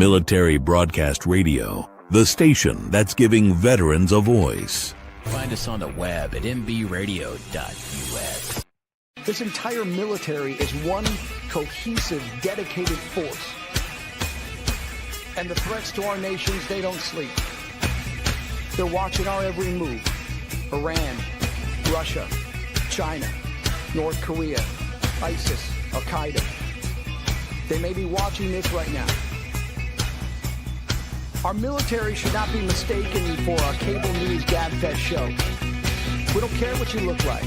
Military Broadcast Radio, the station that's giving veterans a voice. Find us on the web at mbradio.us. This entire military is one cohesive, dedicated force. And the threats to our nations, they don't sleep. They're watching our every move. Iran, Russia, China, North Korea, ISIS, Al-Qaeda. They may be watching this right now. Our military should not be mistaken for a cable news gabfest show. We don't care what you look like.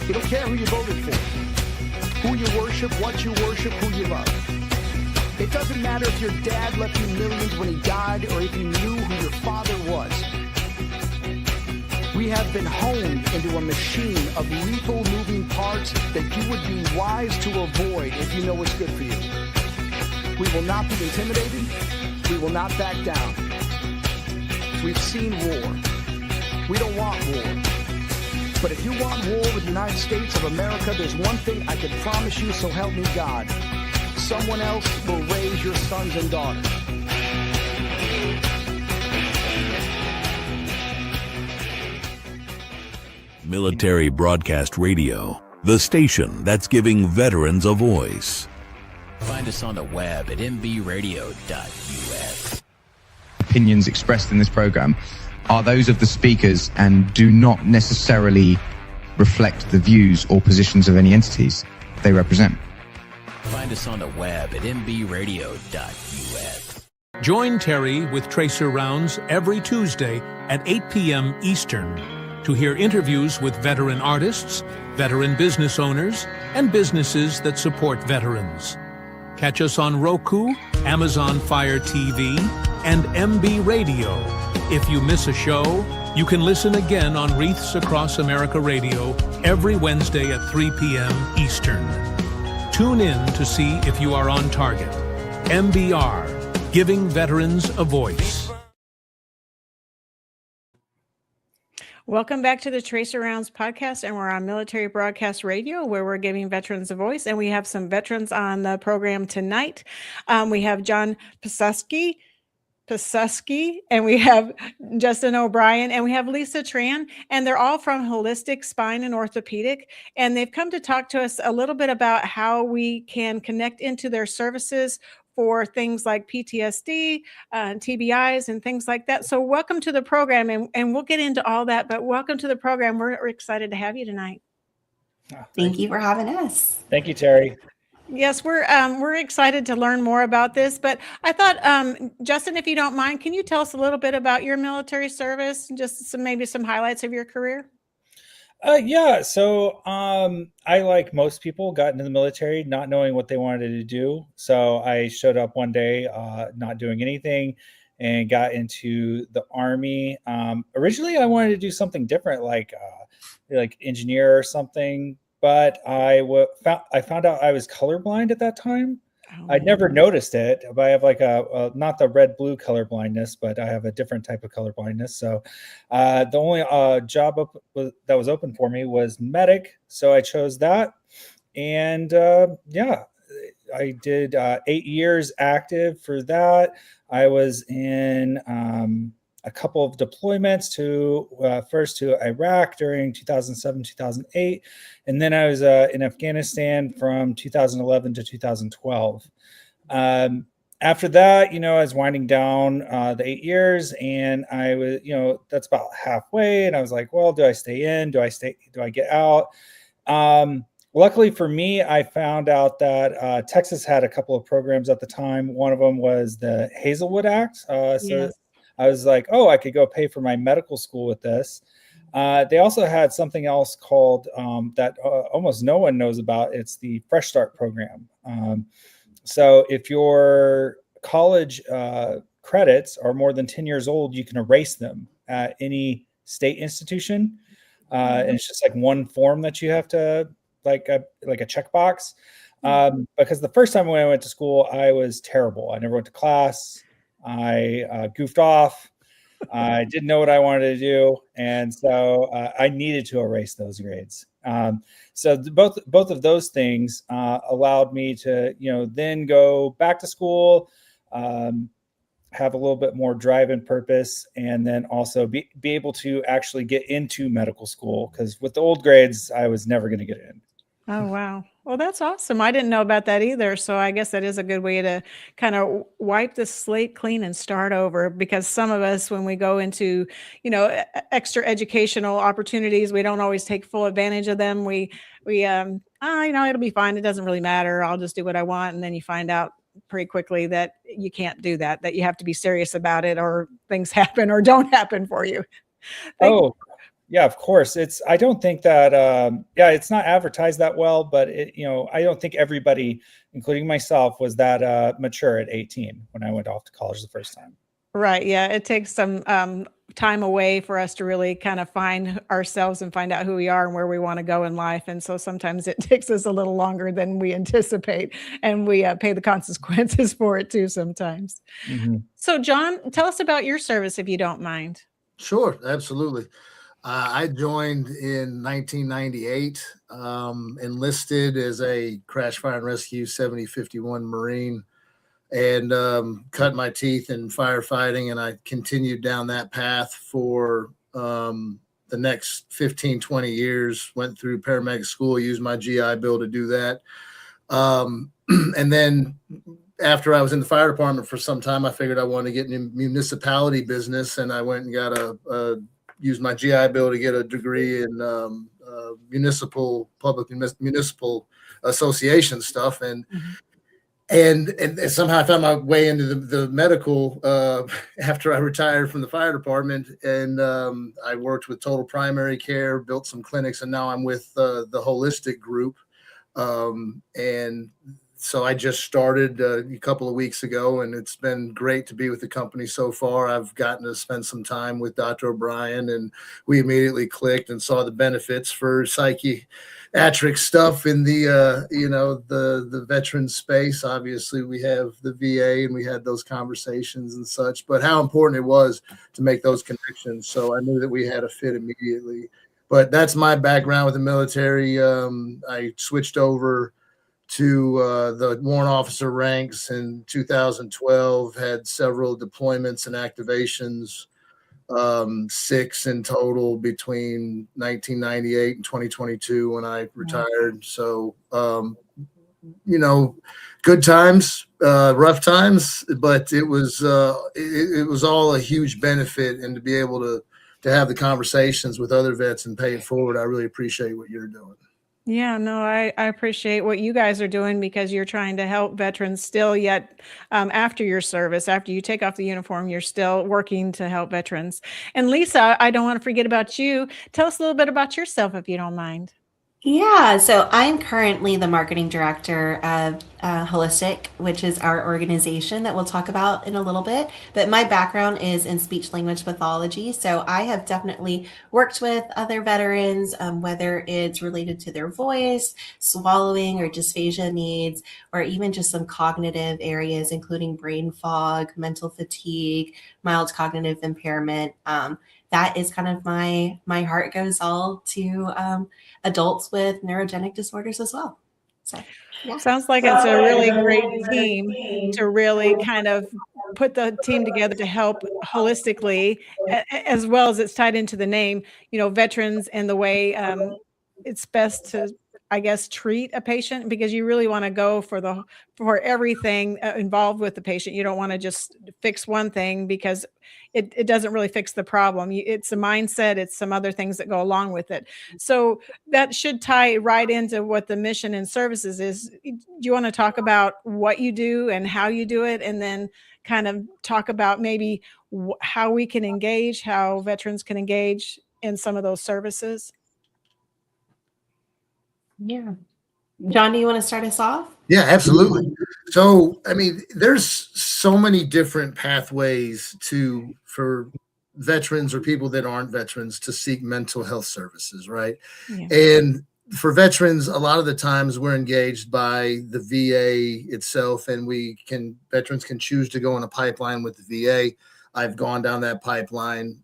We don't care who you voted for, who you worship, what you worship, who you love. It doesn't matter if your dad left you millions when he died or if you knew who your father was. We have been honed into a machine of lethal moving parts that you would be wise to avoid if you know what's good for you. We will not be intimidated. We will not back down. We've seen war. We don't want war. But if you want war with the United States of America, there's one thing I can promise you, so help me God. Someone else will raise your sons and daughters. Military Broadcast Radio, the station that's giving veterans a voice. Find us on the web at mbradio.us. Opinions expressed in this program are those of the speakers and do not necessarily reflect the views or positions of any entities they represent. Find us on the web at mbradio.us. Join Terry with Tracer Rounds every Tuesday at 8 p.m. Eastern to hear interviews with veteran artists, veteran business owners, and businesses that support veterans. Catch us on Roku, Amazon Fire TV, and MB Radio. If you miss a show, you can listen again on Wreaths Across America Radio every Wednesday at 3 p.m. Eastern. Tune in to see if you are on target. MBR, giving veterans a voice. Welcome back to the Tracer Rounds podcast, and we're on Military Broadcast Radio, where we're giving veterans a voice, and we have some veterans on the program tonight. We have John Peskuski, and we have Justin O'Brien, and we have Lisa Tran, and they're all from Holistiq Spine and Orthopaedic, and they've come to talk to us a little bit about how we can connect into their services for things like PTSD, TBIs, and things like that. So welcome to the program, and we'll get into all that, but welcome to the program. We're excited to have you tonight. Thank you for having us. Thank you, Terry. Yes, we're excited to learn more about this, but I thought, Justin, if you don't mind, can you tell us a little bit about your military service and just maybe some highlights of your career? Yeah. So I, like most people, got into the military not knowing what they wanted to do. So I showed up one day not doing anything and got into the Army. Originally, I wanted to do something different, like engineer or something. But I found out I was colorblind at that time. Oh, I'd never noticed it, but I have like a not the red-blue color blindness, but I have a different type of color blindness. So the only job that was open for me was medic. So I chose that. And yeah, I did 8 years active for that. I was in a couple of deployments first to Iraq during 2007, 2008. And then I was in Afghanistan from 2011 to 2012. After that, I was winding down the 8 years, and I was, that's about halfway. And I was like, well, do I stay in? Do I get out? Luckily for me, I found out that Texas had a couple of programs at the time. One of them was the Hazelwood Act. Yes. I was like, oh, I could go pay for my medical school with this. They also had something else called that almost no one knows about. It's the Fresh Start program. So if your college credits are more than 10 years old, you can erase them at any state institution. And it's just like one form that you have to like a checkbox. Because the first time when I went to school, I was terrible. I never went to class. I goofed off. I didn't know what I wanted to do. And so I needed to erase those grades. So both of those things allowed me to, then go back to school, have a little bit more drive and purpose, and then also be able to actually get into medical school, because with the old grades, I was never going to get in. Oh, wow. Well, that's awesome. I didn't know about that either. So I guess that is a good way to kind of wipe the slate clean and start over, because some of us, when we go into, extra educational opportunities, we don't always take full advantage of them. We it'll be fine. It doesn't really matter. I'll just do what I want. And then you find out pretty quickly that you can't do that, that you have to be serious about it, or things happen or don't happen for you. Yeah, of course. I don't think that, it's not advertised that well, but I don't think everybody, including myself, was that mature at 18 when I went off to college the first time. Right. Yeah. It takes some time away for us to really kind of find ourselves and find out who we are and where we want to go in life. And so sometimes it takes us a little longer than we anticipate, and we pay the consequences for it too sometimes. Mm-hmm. So John, tell us about your service, if you don't mind. Sure. Absolutely. I joined in 1998, enlisted as a crash, fire, and rescue 7051 Marine, and cut my teeth in firefighting. And I continued down that path for the next 15, 20 years, went through paramedic school, used my GI Bill to do that. And then after I was in the fire department for some time, I figured I wanted to get in municipality business, and I went and got used my GI Bill to get a degree in municipal association stuff, and somehow I found my way into the medical after I retired from the fire department, and I worked with total primary care, built some clinics, and now I'm with the Holistiq group, and so I just started a couple of weeks ago, and it's been great to be with the company so far. I've gotten to spend some time with Dr. O'Brien, and we immediately clicked and saw the benefits for psychiatric stuff in the veteran space. Obviously, we have the VA, and we had those conversations and such, but how important it was to make those connections. So I knew that we had a fit immediately. But that's my background with the military. I switched over to the warrant officer ranks in 2012, had several deployments and activations, 6 in total between 1998 and 2022 when I retired. So, good times, rough times, but it was all a huge benefit, and to be able to have the conversations with other vets and pay it forward. I really appreciate what you're doing. Yeah, no, I appreciate what you guys are doing, because you're trying to help veterans still yet after your service, after you take off the uniform, you're still working to help veterans. And Lisa, I don't want to forget about you. Tell us a little bit about yourself, if you don't mind. Yeah, so I'm currently the marketing director of Holistiq, which is our organization that we'll talk about in a little bit. But my background is in speech language pathology. So I have definitely worked with other veterans, whether it's related to their voice, swallowing, or dysphagia needs, or even just some cognitive areas, including brain fog, mental fatigue, mild cognitive impairment. That is kind of my heart goes all to adults with neurogenic disorders as well. So, yeah. Sounds like it's a really great team to really kind of put the team together to help holistically, as well as it's tied into the name, veterans, and the way it's best to, I guess, treat a patient, because you really want to go for everything involved with the patient. You don't want to just fix one thing, because it doesn't really fix the problem. It's a mindset. It's some other things that go along with it. So that should tie right into what the mission and services is. Do you want to talk about what you do and how you do it, and then kind of talk about maybe how we can engage, how veterans can engage in some of those services? Yeah. John, do you want to start us off? Yeah, absolutely. So, there's so many different pathways for veterans or people that aren't veterans to seek mental health services, right? Yeah. And for veterans, a lot of the times we're engaged by the VA itself, and veterans can choose to go in a pipeline with the VA. I've gone down that pipeline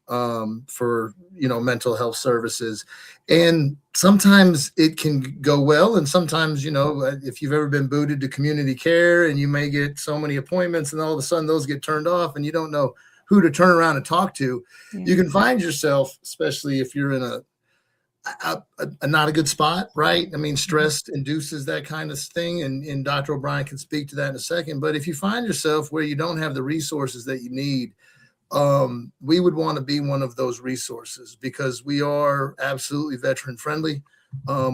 for, mental health services. And sometimes it can go well. And sometimes, if you've ever been booted to community care and you may get so many appointments and all of a sudden those get turned off and you don't know who to turn around and talk to, you can find yourself, especially if you're in a not a good spot, right? I mean, stress induces that kind of thing, and Dr. O'Brien can speak to that in a second. But if you find yourself where you don't have the resources that you need, we would want to be one of those resources because we are absolutely veteran friendly.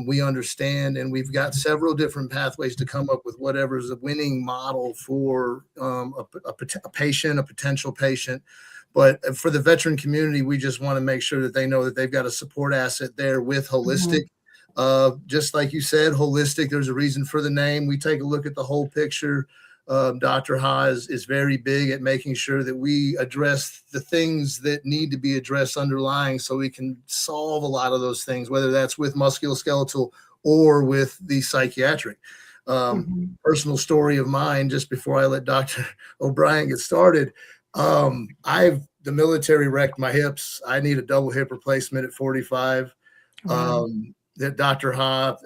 We understand, and we've got several different pathways to come up with whatever is a winning model for a potential patient. But for the veteran community, we just want to make sure that they know that they've got a support asset there with Holistiq. Just like you said, Holistiq, there's a reason for the name. We take a look at the whole picture. Dr. Ha is very big at making sure that we address the things that need to be addressed underlying so we can solve a lot of those things, whether that's with musculoskeletal or with the psychiatric. Personal story of mine, just before I let Dr. O'Brien get started. The military wrecked my hips. I need a double hip replacement at 45. That Dr. Ha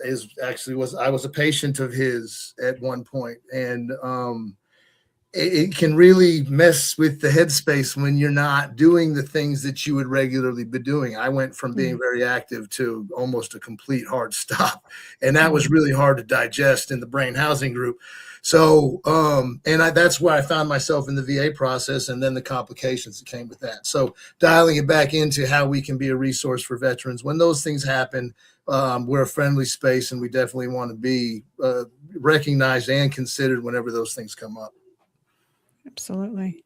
I was a patient of his at one point, and it can really mess with the headspace when you're not doing the things that you would regularly be doing. I went from being very active to almost a complete hard stop, and that was really hard to digest in the brain housing group. So, that's where I found myself in the VA process and then the complications that came with that. So dialing it back into how we can be a resource for veterans. When those things happen, we're a friendly space and we definitely want to be recognized and considered whenever those things come up. Absolutely.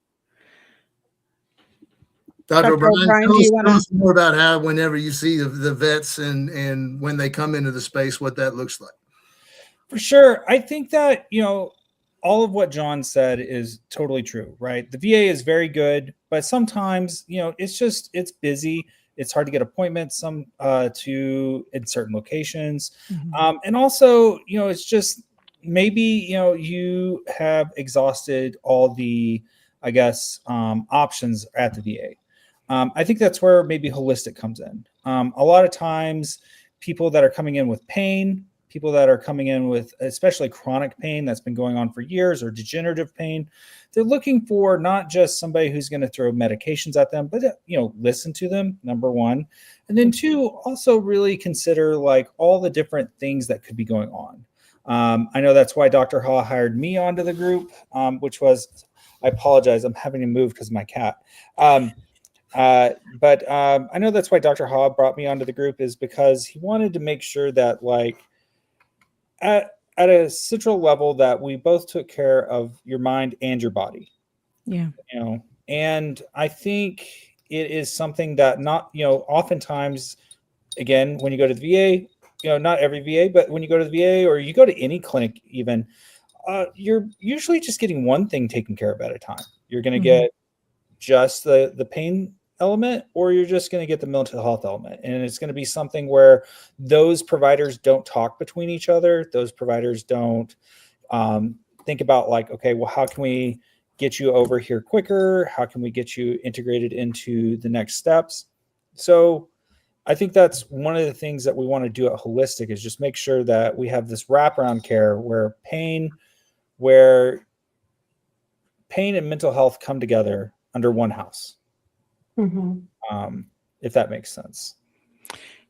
Dr. O'Brien, do you tell us more about how whenever you see the vets and when they come into the space, what that looks like. For sure. I think that, all of what John said is totally true, right? The VA is very good, but sometimes, it's busy. It's hard to get appointments in certain locations. And also, it's just maybe, you have exhausted all the, options at the VA. I think that's where maybe Holistiq comes in. A lot of times people that are coming in with pain, people that are coming in with especially chronic pain that's been going on for years or degenerative pain, they're looking for not just somebody who's going to throw medications at them, but, listen to them, number one. And then two, also really consider all the different things that could be going on. I know that's why Dr. Ha hired me onto the group, which was, I apologize, I'm having to move because of my cat. But I know that's why Dr. Ha brought me onto the group is because he wanted to make sure that at a central level that we both took care of your mind and your body. Yeah. And I think it is something that oftentimes, again, when you go to the VA, not every VA, but when you go to the VA or you go to any clinic even, you're usually just getting one thing taken care of at a time. You're going to get just the pain element, or you're just going to get the mental health element. And it's going to be something where those providers don't talk between each other. Those providers don't think about okay, well, how can we get you over here quicker? How can we get you integrated into the next steps? So I think that's one of the things that we want to do at Holistiq is just make sure that we have this wraparound care where pain and mental health come together under one house. If that makes sense.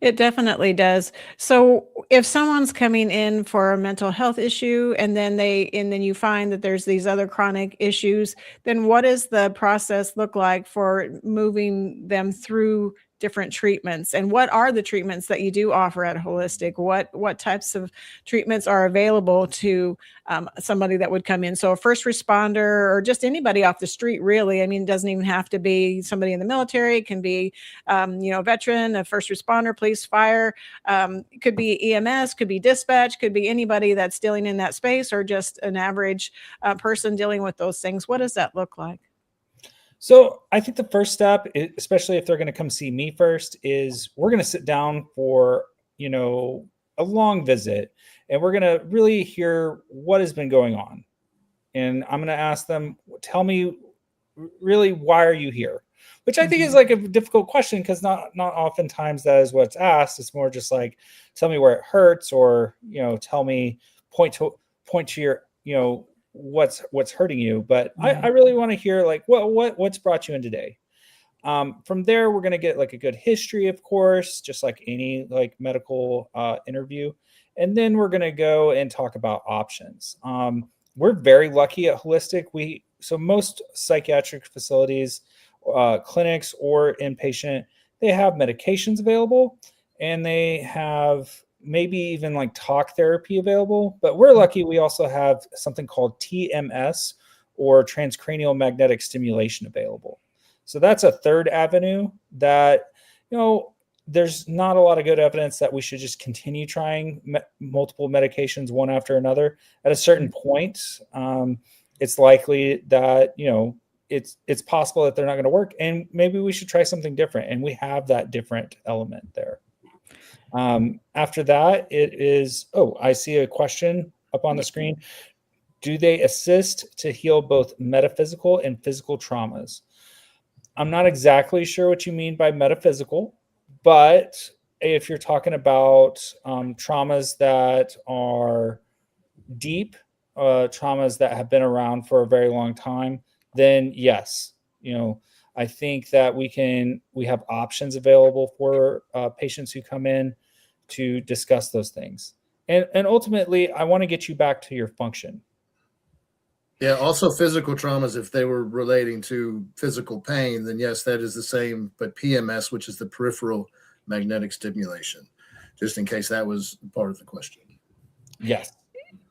It definitely does. So if someone's coming in for a mental health issue and then you find that there's these other chronic issues, then what does the process look like for moving them through different treatments? And what are the treatments that you do offer at Holistiq? What types of treatments are available to somebody that would come in? So a first responder or just anybody off the street, really. I mean, it doesn't even have to be somebody in the military. It can be, a veteran, a first responder, police, fire. It could be EMS, could be dispatch, could be anybody that's dealing in that space or just an average person dealing with those things. What does that look like? So I think the first step, especially if they're going to come see me first, is we're going to sit down for, a long visit, and we're going to really hear what has been going on. And I'm going to ask them, tell me really, why are you here? Which I think is like a difficult question, because not oftentimes that is what's asked. It's more just like, tell me where it hurts, or, tell me, point to your, what's hurting you. But I really want to hear like, what's brought you in today. From there, we're going to get like a good history, of course, just like any like medical interview. And then we're going to go and talk about options. We're very lucky at Holistiq. So most psychiatric facilities, clinics or inpatient, they have medications available, and they have maybe even like talk therapy available. But we're lucky, we also have something called TMS, or transcranial magnetic stimulation, available. So that's a third avenue that, there's not a lot of good evidence that we should just continue trying multiple medications one after another. At a certain point, it's likely that, it's possible that they're not going to work, and maybe we should try something different. And we have that different element there. After that, it is, I see a question up on the screen. Do they assist to heal both metaphysical and physical traumas? I'm not exactly sure what you mean by metaphysical, but if you're talking about traumas that are deep, traumas that have been around for a very long time, then yes, I think that we have options available for patients who come in to discuss those things. And ultimately, I want to get you back to your function. Yeah, also physical traumas, if they were relating to physical pain, then yes, that is the same, but PMS, which is the peripheral magnetic stimulation, just in case that was part of the question. Yes.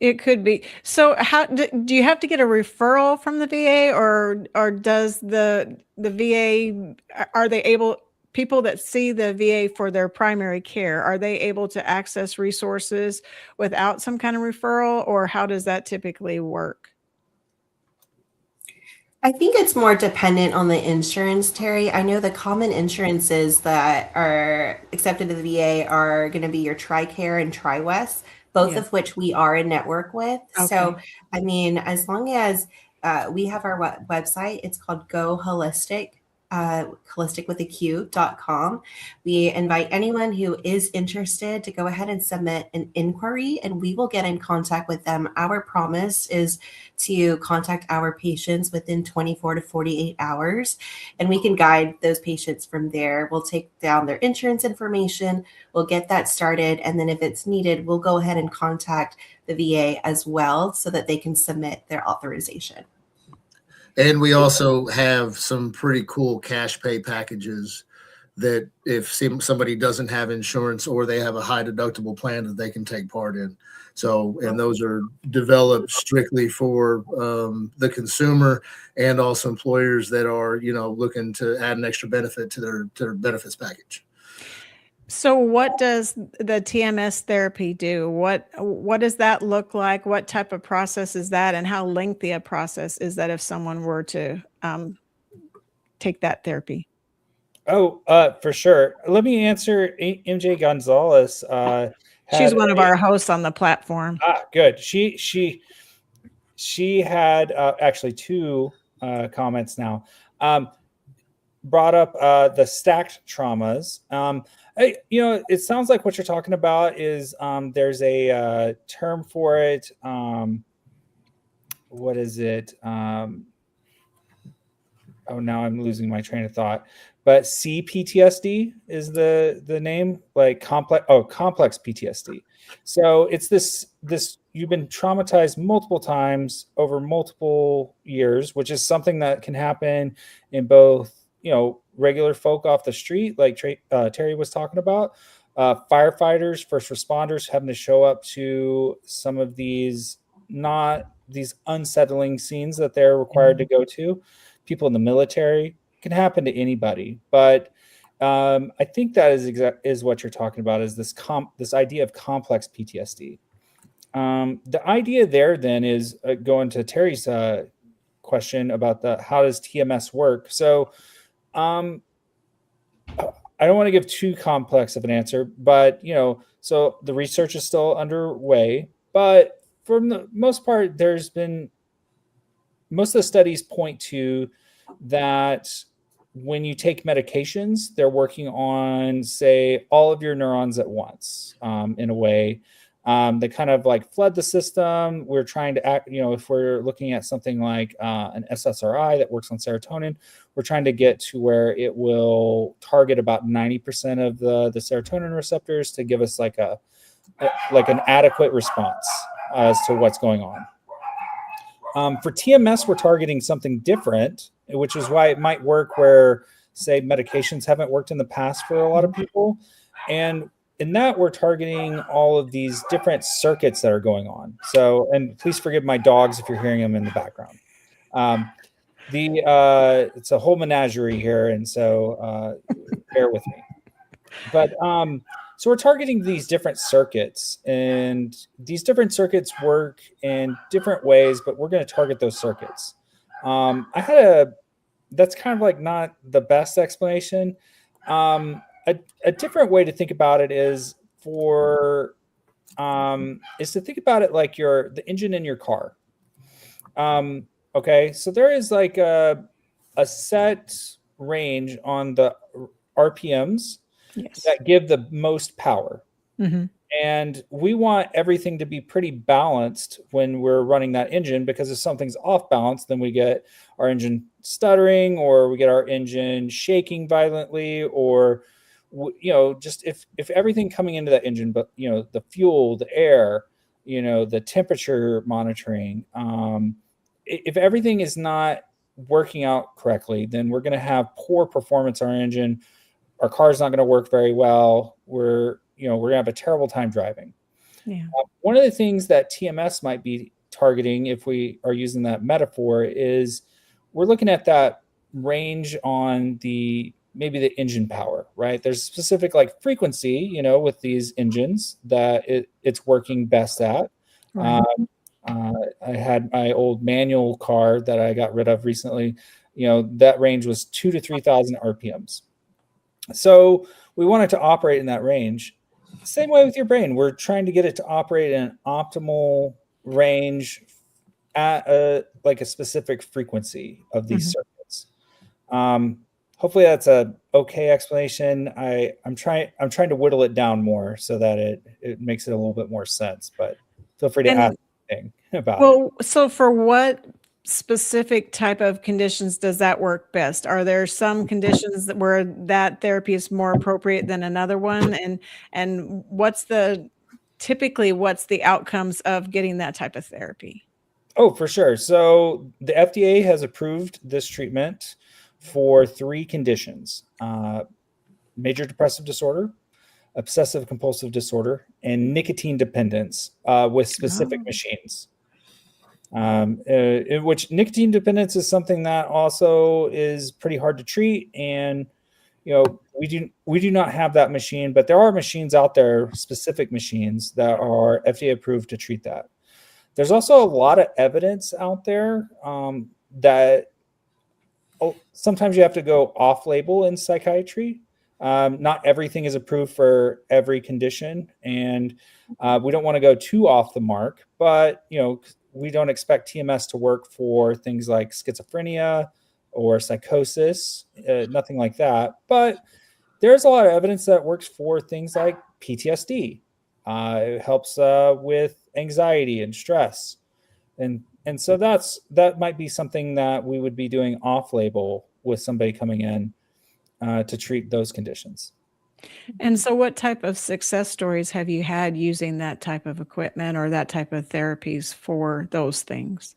It could be. So how do you have to get a referral from the VA, or does the VA, are they able, people that see the VA for their primary care, are they able to access resources without some kind of referral, or how does that typically work? I think it's more dependent on the insurance, Terry. I know the common insurances that are accepted to the VA are going to be your TRICARE and TriWest, both of which we are in network with. Okay. So, I mean, as long as we have our website, it's called Go Holistiq. Holistiq.com. We invite anyone who is interested to go ahead and submit an inquiry, and we will get in contact with them. Our promise is to contact our patients within 24 to 48 hours, and we can guide those patients from there. We'll take down their insurance information, we'll get that started, and then if it's needed, we'll go ahead and contact the VA as well so that they can submit their authorization. And we also have some pretty cool cash pay packages that if somebody doesn't have insurance or they have a high deductible plan, that they can take part in. So, and those are developed strictly for the consumer, and also employers that are, looking to add an extra benefit to their benefits package. So what does the TMS therapy do? What does that look like? What type of process is that? And how lengthy a process is that if someone were to take that therapy? For sure. Let me answer MJ Gonzalez. She's one of our hosts on the platform. Good. She had actually two comments now. Brought up the stacked traumas. It sounds like what you're talking about is there's a term for it. What is it? Now I'm losing my train of thought. But CPTSD is the name, like complex PTSD. So it's this you've been traumatized multiple times over multiple years, which is something that can happen in both, regular folk off the street, like Terry was talking about, firefighters, first responders having to show up to some of these unsettling scenes that they're required to go to. People in the military. It can happen to anybody, but I think that is what you're talking about, is this idea of complex PTSD. The idea there then is going to Terry's question about how does TMS work. So I don't want to give too complex of an answer, but so the research is still underway, but for the most part, most of the studies point to that when you take medications, they're working on, say, all of your neurons at once, in a way. They kind of like flood the system. We're trying to act, if we're looking at something like an SSRI that works on serotonin, we're trying to get to where it will target about 90% of the serotonin receptors to give us like an adequate response as to what's going on. For TMS, we're targeting something different, which is why it might work where, say, medications haven't worked in the past for a lot of people. And in that, we're targeting all of these different circuits that are going on. So, and please forgive my dogs if you're hearing them in the background. It's a whole menagerie here, and so bear with me. But so we're targeting these different circuits, and these different circuits work in different ways, but we're going to target those circuits. That's kind of like not the best explanation. A different way to think about it is to think about it like the engine in your car. Okay, so there is like a set range on the RPMs that give the most power. Mm-hmm. And we want everything to be pretty balanced when we're running that engine, because if something's off balance, then we get our engine stuttering, or we get our engine shaking violently, or just if everything coming into that engine, but the fuel, the air, the temperature monitoring, if everything is not working out correctly, then we're going to have poor performance on our engine. Our car's not going to work very well. We're going to have a terrible time driving. Yeah. One of the things that TMS might be targeting, if we are using that metaphor, is we're looking at that range on maybe the engine power, right? There's specific like frequency, with these engines that it's working best at. Right. I had my old manual car that I got rid of recently. That range was 2,000 to 3,000 RPMs. So we want it to operate in that range. Same way with your brain. We're trying to get it to operate in an optimal range at a specific frequency of these circuits. Hopefully that's a okay explanation. I'm trying to whittle it down more so that it makes it a little bit more sense, but feel free to ask anything about it. So for what specific type of conditions does that work best? Are there some conditions where that therapy is more appropriate than another one? And what's the outcomes of getting that type of therapy? Oh, for sure. So the FDA has approved this treatment for 3 conditions: major depressive disorder, obsessive compulsive disorder, and nicotine dependence with specific machines. In which nicotine dependence is something that also is pretty hard to treat, and we do not have that machine, but there are machines out there, specific machines that are FDA approved to treat that. There's also a lot of evidence out there that sometimes you have to go off-label in psychiatry. Not everything is approved for every condition, and we don't want to go too off the mark, but we don't expect TMS to work for things like schizophrenia or psychosis, nothing like that. But there's a lot of evidence that works for things like PTSD. It helps with anxiety and stress. And so that might be something that we would be doing off-label with somebody coming in to treat those conditions. And so what type of success stories have you had using that type of equipment or that type of therapies for those things?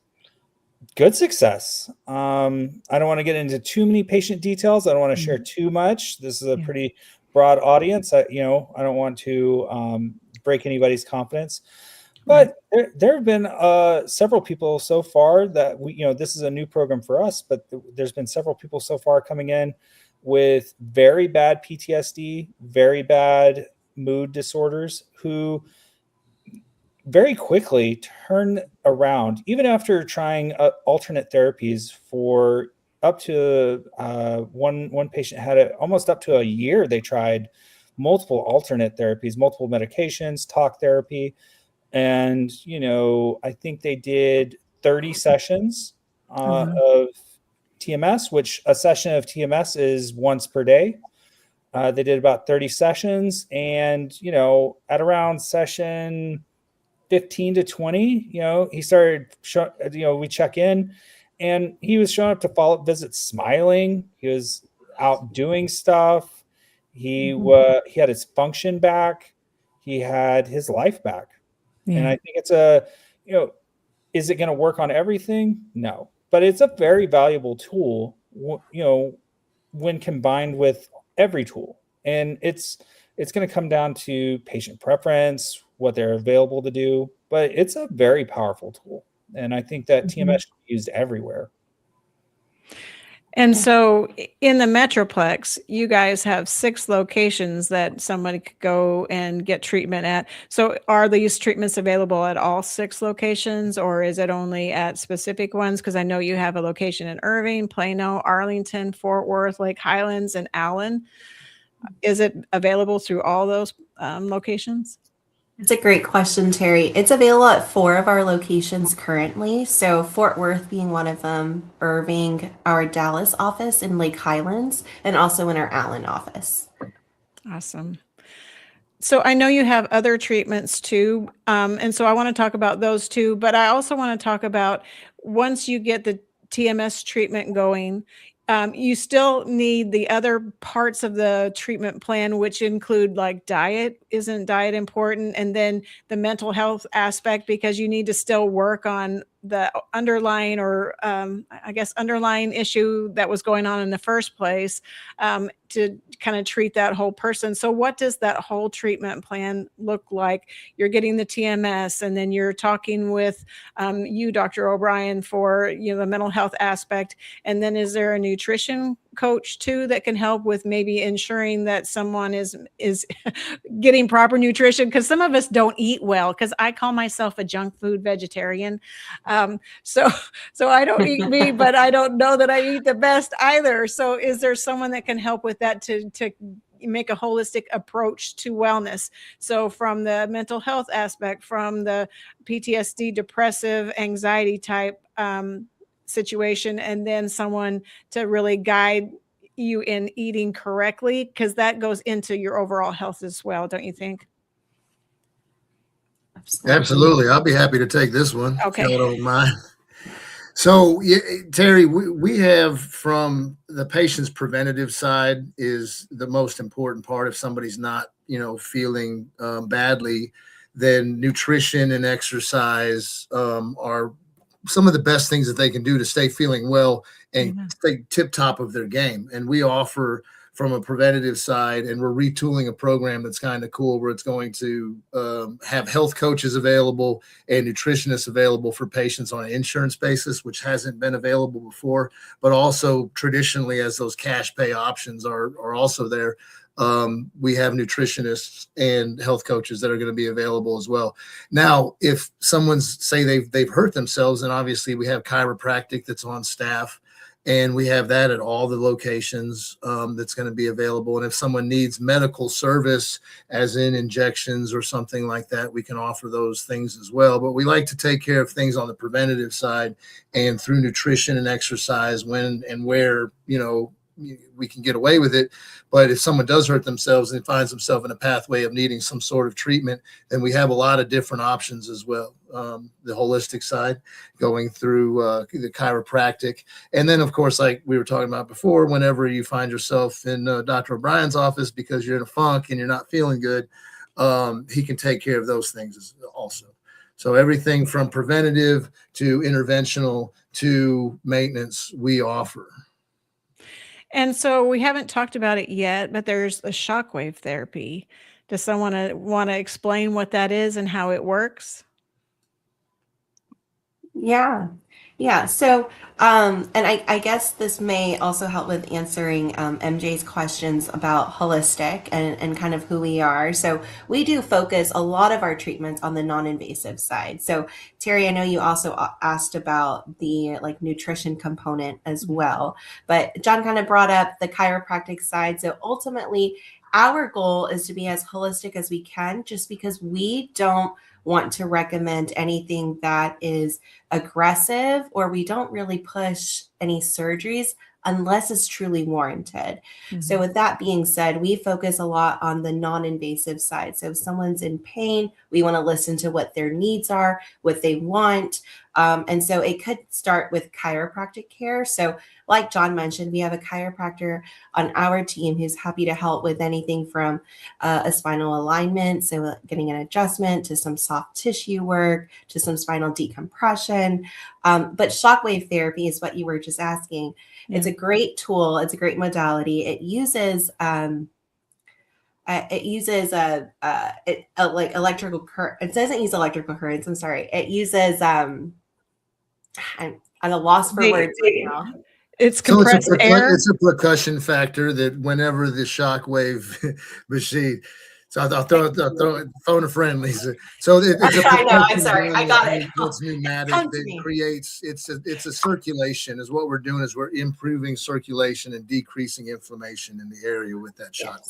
Good success. I don't want to get into too many patient details. I don't want to share too much. This is a pretty broad audience. I don't want to break anybody's confidence. But there have been several people so far that this is a new program for us, but there's been several people so far coming in with very bad PTSD, very bad mood disorders, who very quickly turn around, even after trying alternate therapies for up to one patient had it almost up to a year. They tried multiple alternate therapies, multiple medications, talk therapy. And, I think they did 30 sessions of TMS, which a session of TMS is once per day. They did about 30 sessions, and, at around session 15 to 20, he started, we check in, and he was showing up to follow-up visits smiling. He was out doing stuff. He had his function back. He had his life back. And I think it's is it going to work on everything? No, but it's a very valuable tool, when combined with every tool. And it's going to come down to patient preference, what they're available to do, but it's a very powerful tool. And I think that TMS should be used everywhere. And so in the Metroplex, you guys have 6 locations that somebody could go and get treatment at. So are these treatments available at all 6 locations, or is it only at specific ones? Because I know you have a location in Irving, Plano, Arlington, Fort Worth, Lake Highlands, and Allen. Is it available through all those locations? It's a great question, Terry. It's available at 4 of our locations currently. So Fort Worth being one of them, Irving, our Dallas office, and Lake Highlands, and also in our Allen office. Awesome. So I know you have other treatments too. And so I want to talk about those too, but I also want to talk about once you get the TMS treatment going, you still need the other parts of the treatment plan, which include like diet. Isn't diet important? And then the mental health aspect, because you need to still work on the underlying underlying issue that was going on in the first place, to kind of treat that whole person. So what does that whole treatment plan look like? You're getting the TMS, and then you're talking with you, Dr. O'Brien, for the mental health aspect. And then is there a nutrition coach too that can help with maybe ensuring that someone is getting proper nutrition? Because some of us don't eat well, because I call myself a junk food vegetarian. So I don't eat meat, but I don't know that I eat the best either. So is there someone that can help with that to make a holistic approach to wellness? So from the mental health aspect, from the PTSD, depressive, anxiety type situation, and then someone to really guide you in eating correctly, because that goes into your overall health as well, don't you think? Absolutely. I'll be happy to take this one. Okay. If you don't mind. So, Terry, we have, from the patient's preventative side, is the most important part. If somebody's not, feeling badly, then nutrition and exercise are some of the best things that they can do to stay feeling well and stay tip top of their game. And we offer from a preventative side, and we're retooling a program that's kind of cool, where it's going to have health coaches available and nutritionists available for patients on an insurance basis, which hasn't been available before, but also traditionally, as those cash pay options are also there. We have nutritionists and health coaches that are going to be available as well. Now, if someone's say they've hurt themselves, and obviously we have chiropractic that's on staff, and we have that at all the locations that's going to be available. And if someone needs medical service, as in injections or something like that, we can offer those things as well. But we like to take care of things on the preventative side, and through nutrition and exercise, when and where, we can get away with it. But if someone does hurt themselves and finds themselves in a pathway of needing some sort of treatment, then we have a lot of different options as well. The holistic side, going through the chiropractic. And then, of course, like we were talking about before, whenever you find yourself in Dr. O'Brien's office because you're in a funk and you're not feeling good, he can take care of those things also. So everything from preventative to interventional to maintenance, we offer. And so we haven't talked about it yet, but there's a shockwave therapy. Does someone want to explain what that is and how it works? Yeah. So, and I guess this may also help with answering MJ's questions about Holistiq and kind of who we are. So we do focus a lot of our treatments on the non-invasive side. So Terry, I know you also asked about the nutrition component as well, but John kind of brought up the chiropractic side. So ultimately, our goal is to be as holistic as we can, just because we don't want to recommend anything that is aggressive, or we don't really push any surgeries unless it's truly warranted. So with that being said, we focus a lot on the non-invasive side. So if someone's in pain, we want to listen to what their needs are, what they want. And so it could start with chiropractic care. So like John mentioned, we have a chiropractor on our team who's happy to help with anything from a spinal alignment, so getting an adjustment, to some soft tissue work, to some spinal decompression. But shockwave therapy is what you were just asking. It's a great tool. It's a great modality. It uses like electrical current. It doesn't use electrical currents. I'm sorry. It uses I'm at a loss for words right now. It's compressed air. It's a percussion factor that whenever the shockwave machine. So I'll throw it, phone a friend, Lisa. So it's a I know. I'm sorry. I got it. It's pneumatic. It creates. It's a circulation. Is what we're doing. Is we're improving circulation and decreasing inflammation in the area with that shockwave.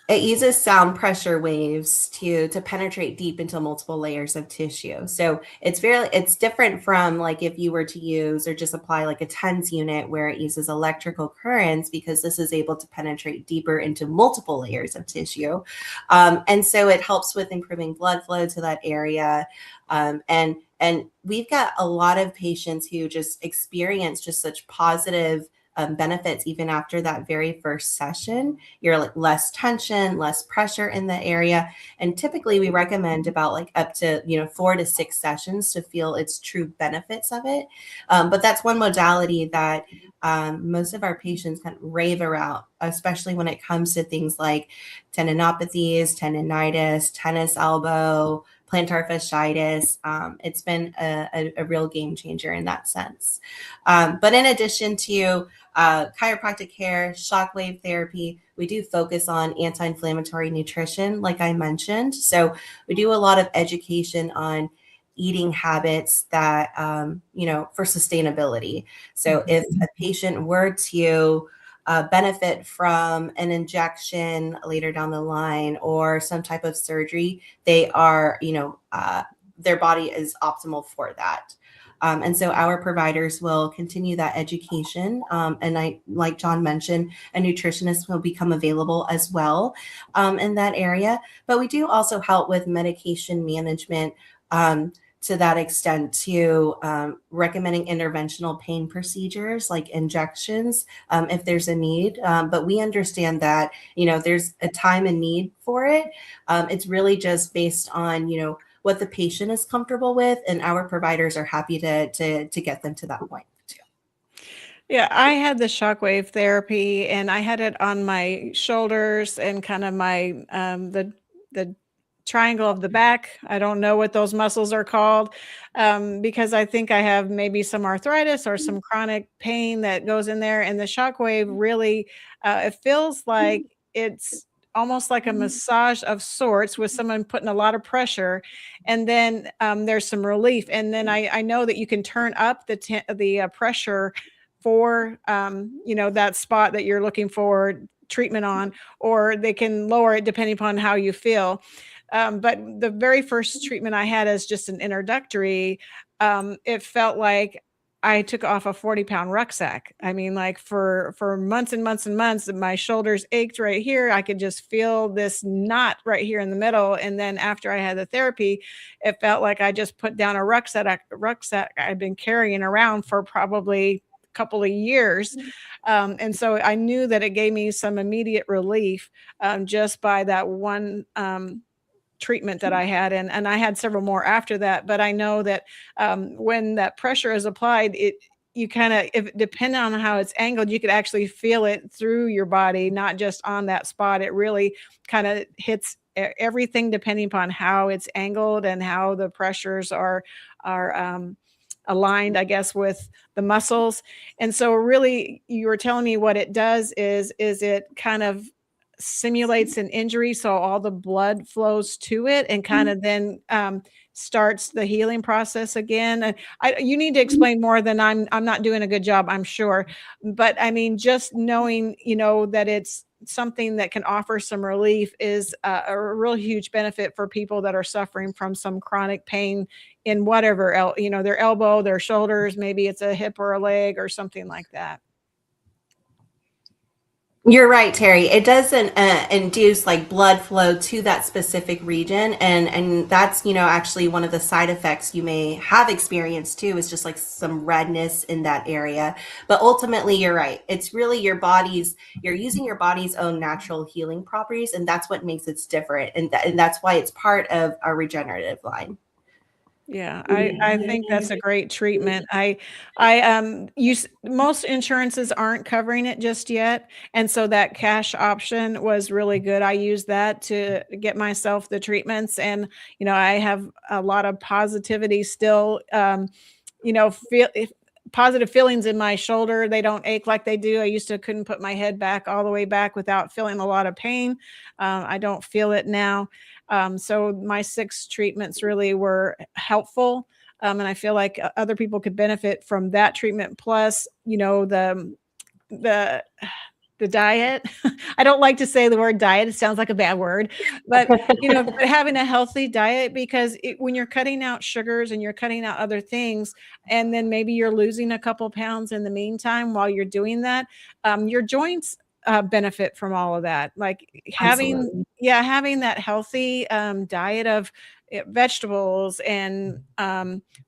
It uses sound pressure waves to penetrate deep into multiple layers of tissue. So it's different from like if you were to use or just apply like a TENS unit where it uses electrical currents, because this is able to penetrate deeper into multiple layers of tissue. And so it helps with improving blood flow to that area. And we've got a lot of patients who just experience just such positive benefits even after that very first session. You're like less tension, less pressure in the area. And typically we recommend about like up to 4 to 6 sessions to feel its true benefits of it. But that's one modality that most of our patients kind of rave around, especially when it comes to things like tendinopathies, tendinitis, tennis elbow, plantar fasciitis. It's been a real game changer in that sense. But in addition to chiropractic care, shockwave therapy, we do focus on anti-inflammatory nutrition, like I mentioned. So we do a lot of education on eating habits that, for sustainability. So if a patient were to benefit from an injection later down the line or some type of surgery, they are, their body is optimal for that. And so our providers will continue that education. And like John mentioned, a nutritionist will become available as well in that area. But we do also help with medication management to that extent, to recommending interventional pain procedures like injections if there's a need. But we understand that, there's a time and need for it. It's really just based on, what the patient is comfortable with, and our providers are happy to get them to that point too. Yeah, I had the shockwave therapy, and I had it on my shoulders and kind of my the triangle of the back. I don't know what those muscles are called, because I think I have maybe some arthritis or some chronic pain that goes in there. And the shockwave really, it feels like it's almost like a massage of sorts with someone putting a lot of pressure, and then there's some relief. And then I know that you can turn up the pressure for that spot that you're looking for treatment on, or they can lower it depending upon how you feel. But the very first treatment I had as just an introductory, it felt like I took off a 40-pound rucksack. I mean, like for months and months and months, my shoulders ached right here. I could just feel this knot right here in the middle. And then after I had the therapy, it felt like I just put down a rucksack I'd been carrying around for probably a couple of years. And so I knew that it gave me some immediate relief just by that one treatment that I had. And I had several more after that. But I know that when that pressure is applied, you kind of, if depending on how it's angled, you could actually feel it through your body, not just on that spot. It really kind of hits everything depending upon how it's angled and how the pressures are aligned, I guess, with the muscles. And so really, you were telling me what it does is it kind of simulates an injury, so all the blood flows to it and kind of then starts the healing process again. And you need to explain more than I'm not doing a good job, I'm sure. But I mean, just knowing, that it's something that can offer some relief is a real huge benefit for people that are suffering from some chronic pain in whatever, their elbow, their shoulders, maybe it's a hip or a leg or something like that. You're right, Terry. It doesn't induce like blood flow to that specific region, and that's actually one of the side effects you may have experienced too, is just like some redness in that area. But ultimately, you're right. It's really you're using your body's own natural healing properties, and that's what makes it different, and that's why it's part of our regenerative line. Yeah, I think that's a great treatment. Most insurances aren't covering it just yet. And so that cash option was really good. I used that to get myself the treatments. And, I have a lot of positivity still, positive feelings in my shoulder. They don't ache like they do. I couldn't put my head back all the way back without feeling a lot of pain. I don't feel it now. So my 6 treatments really were helpful. And I feel like other people could benefit from that treatment. Plus, the diet. I don't like to say the word diet. It sounds like a bad word, but having a healthy diet, because when you're cutting out sugars and you're cutting out other things, and then maybe you're losing a couple pounds in the meantime while you're doing that, your joints benefit from all of that. Like having that healthy diet of vegetables and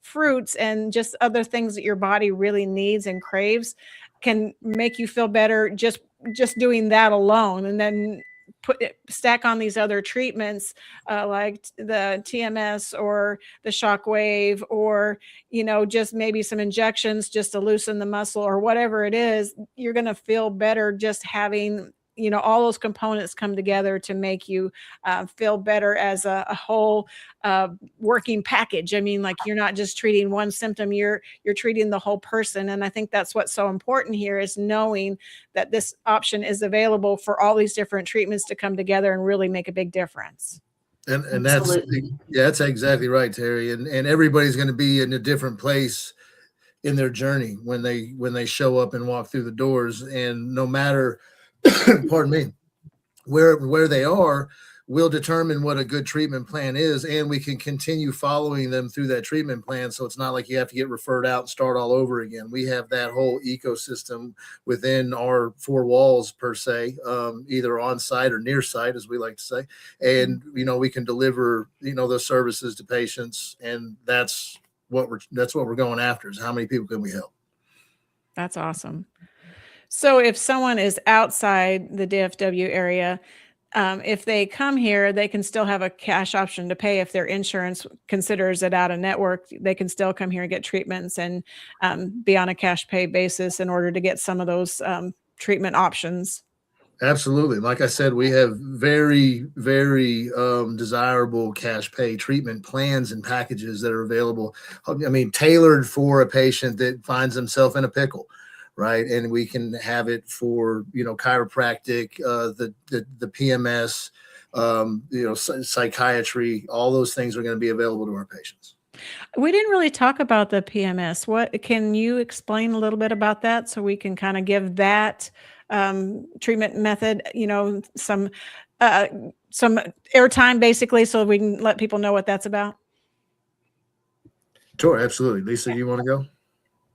fruits and just other things that your body really needs and craves can make you feel better just doing that alone. And then stack on these other treatments like the TMS or the shockwave, or just maybe some injections just to loosen the muscle or whatever it is. You're going to feel better just having all those components come together to make you feel better as a whole working package. I mean, like, you're not just treating one symptom, you're treating the whole person. And I think that's what's so important here, is knowing that this option is available for all these different treatments to come together and really make a big difference. And that's exactly right, Terry. And everybody's going to be in a different place in their journey when they show up and walk through the doors. And no matter pardon me, where they are will determine what a good treatment plan is, and we can continue following them through that treatment plan. So it's not like you have to get referred out and start all over again. We have that whole ecosystem within our 4 walls, per se, either on site or near site, as we like to say. And we can deliver those services to patients, and that's what we're going after, is how many people can we help. That's awesome. So if someone is outside the DFW area, if they come here, they can still have a cash option to pay. If their insurance considers it out of network, they can still come here and get treatments and be on a cash pay basis in order to get some of those treatment options. Absolutely. Like I said, we have very, very desirable cash pay treatment plans and packages that are available. I mean, tailored for a patient that finds himself in a pickle. Right. And we can have it for, chiropractic, the PMS, psychiatry, all those things are going to be available to our patients. We didn't really talk about the PMS. What can you explain a little bit about that, so we can kind of give that treatment method, some airtime, basically, so we can let people know what that's about? Sure. Absolutely. Lisa, you want to go?